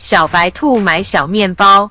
小白兔买小面包。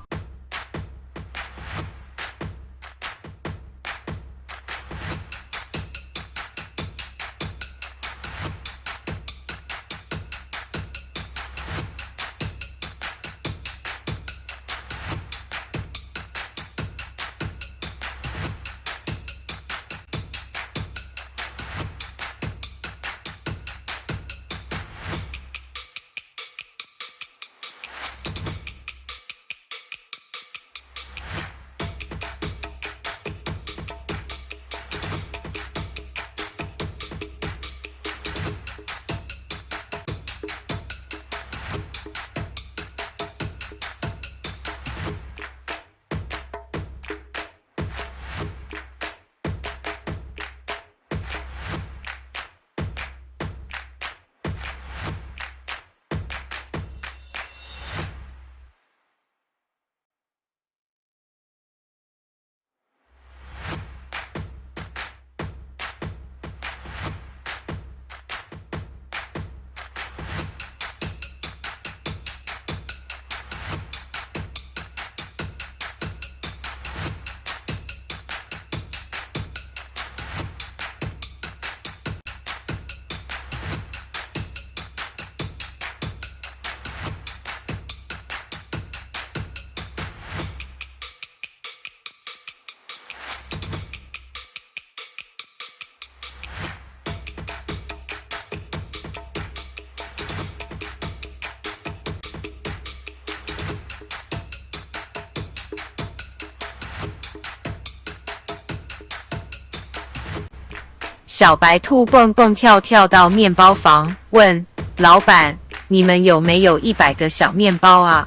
小白兔蹦蹦跳跳到面包房，问老板：“你们有没有100个小面包啊？”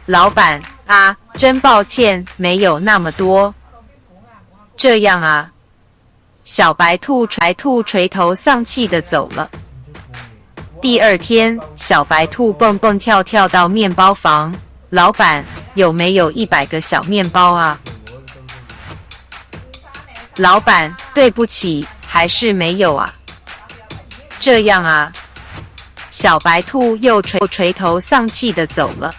老板：“啊，真抱歉，没有那么多。”这样啊。小白兔垂头丧气地走了。第二天，小白兔蹦蹦跳跳到面包房，老板：“有没有100个小面包啊？”老板：“对不起，还是没有啊。”这样啊。小白兔又垂头丧气地走了。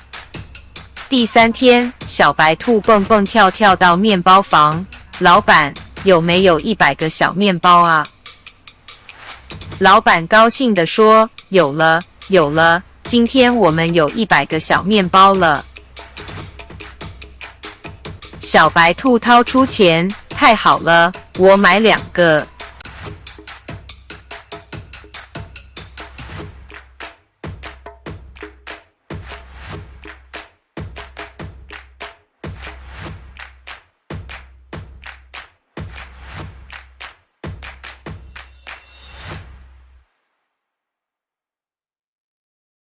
第三天，小白兔蹦蹦跳跳到面包房，老板：“有没有100个小面包啊？”老板高兴地说：“有了，有了，今天我们有100个小面包了。”小白兔掏出钱：“太好了，我买2个。”